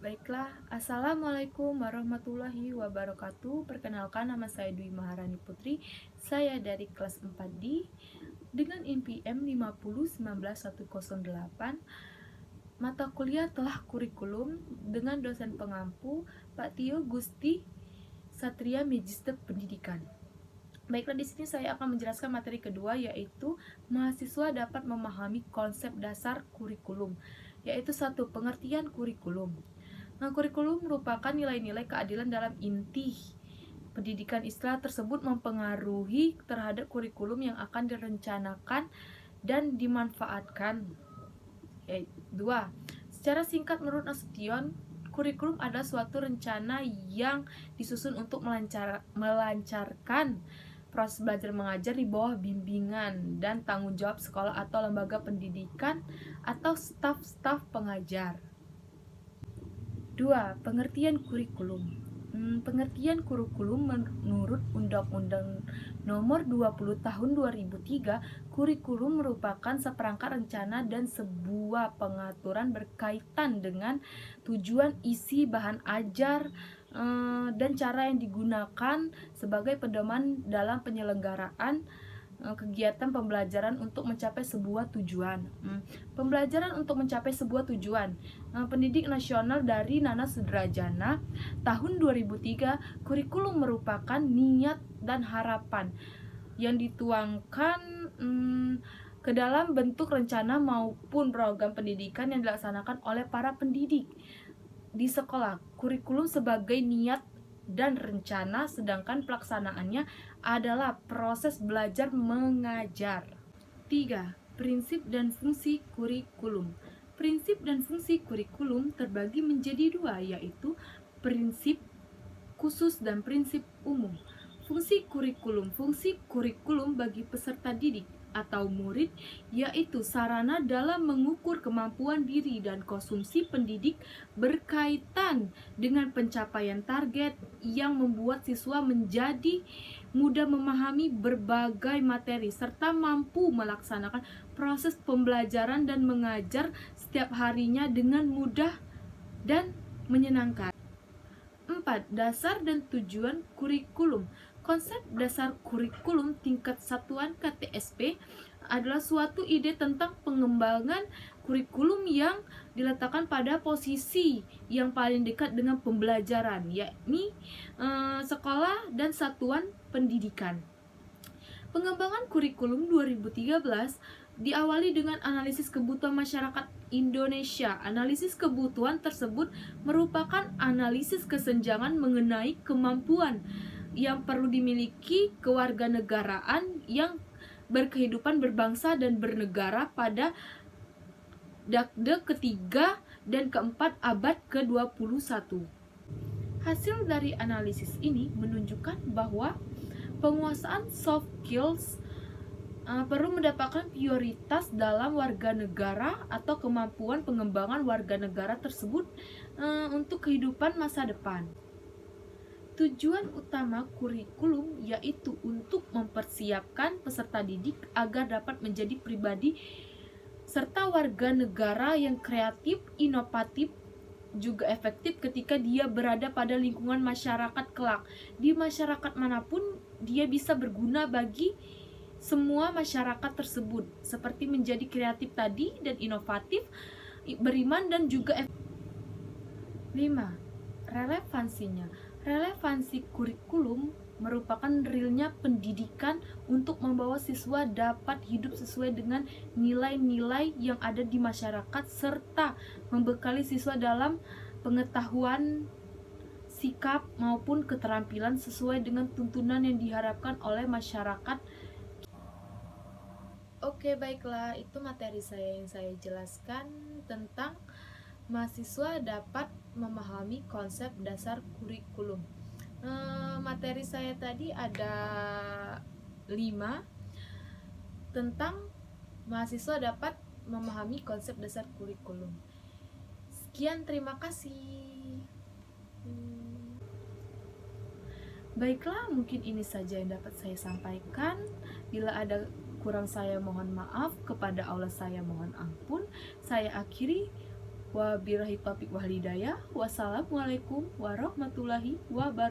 Baiklah, Assalamualaikum warahmatullahi wabarakatuh. Perkenalkan, nama saya Dwi Maharani Putri. Saya dari kelas 4D dengan NPM 5019108. Mata kuliah telah kurikulum dengan dosen pengampu Pak Tio Gusti Satria Magister Pendidikan. Baiklah, di sini saya akan menjelaskan materi kedua, yaitu mahasiswa dapat memahami konsep dasar kurikulum, yaitu satu, pengertian kurikulum. Kurikulum merupakan nilai-nilai keadilan dalam inti pendidikan. Istilah tersebut mempengaruhi terhadap kurikulum yang akan direncanakan dan dimanfaatkan. 2. Secara singkat, menurut Nasution, kurikulum adalah suatu rencana yang disusun untuk melancarkan proses belajar mengajar di bawah bimbingan dan tanggung jawab sekolah atau lembaga pendidikan atau staf-staf pengajar. 2. Pengertian kurikulum. Pengertian kurikulum menurut Undang-Undang Nomor 20 Tahun 2003, kurikulum merupakan seperangkat rencana dan sebuah pengaturan berkaitan dengan tujuan, isi, bahan ajar, dan cara yang digunakan sebagai pedoman dalam penyelenggaraan kegiatan pembelajaran untuk mencapai sebuah tujuan. Pembelajaran untuk mencapai sebuah tujuan. Pendidik Nasional dari Nana Sudrajana tahun 2003, kurikulum merupakan niat dan harapan yang dituangkan ke dalam bentuk rencana maupun program pendidikan yang dilaksanakan oleh para pendidik di sekolah. Kurikulum sebagai niat dan rencana, sedangkan pelaksanaannya adalah proses belajar mengajar. 3. Prinsip dan fungsi kurikulum. Prinsip dan fungsi kurikulum terbagi menjadi dua, yaitu prinsip khusus dan prinsip umum. Fungsi kurikulum bagi peserta didik atau murid, yaitu sarana dalam mengukur kemampuan diri dan konsumsi pendidik berkaitan dengan pencapaian target yang membuat siswa menjadi mudah memahami berbagai materi serta mampu melaksanakan proses pembelajaran dan mengajar setiap harinya dengan mudah dan menyenangkan. 4. Dasar dan tujuan kurikulum. Konsep dasar kurikulum tingkat satuan KTSP adalah suatu ide tentang pengembangan kurikulum yang diletakkan pada posisi yang paling dekat dengan pembelajaran, yakni sekolah dan satuan pendidikan. Pengembangan kurikulum 2013 diawali dengan analisis kebutuhan masyarakat Indonesia. Analisis kebutuhan tersebut merupakan analisis kesenjangan mengenai kemampuan yang perlu dimiliki kewarganegaraan yang berkehidupan berbangsa dan bernegara pada dekade ketiga dan keempat abad ke-21. Hasil dari analisis ini menunjukkan bahwa penguasaan soft skills perlu mendapatkan prioritas dalam warga negara atau kemampuan pengembangan warga negara tersebut untuk kehidupan masa depan. Tujuan utama kurikulum yaitu untuk mempersiapkan peserta didik agar dapat menjadi pribadi serta warga negara yang kreatif, inovatif, juga efektif ketika dia berada pada lingkungan masyarakat kelak. Di masyarakat manapun dia bisa berguna bagi semua masyarakat tersebut, seperti menjadi kreatif tadi dan inovatif, beriman dan juga efektif. 5. Relevansinya. Relevansi kurikulum merupakan realnya pendidikan untuk membawa siswa dapat hidup sesuai dengan nilai-nilai yang ada di masyarakat serta membekali siswa dalam pengetahuan, sikap maupun keterampilan sesuai dengan tuntunan yang diharapkan oleh masyarakat. Oke, baiklah, itu materi saya yang saya jelaskan tentang mahasiswa dapat memahami konsep dasar kurikulum. Materi saya tadi ada 5 tentang mahasiswa dapat memahami konsep dasar kurikulum. Sekian, terima kasih. Baiklah, mungkin ini saja yang dapat saya sampaikan. Bila ada kurang saya mohon maaf, kepada Allah saya mohon ampun. Saya akhiri. Wabillahi taufiq wal hidayah. Wassalamualaikum warahmatullahi wabarakatuh.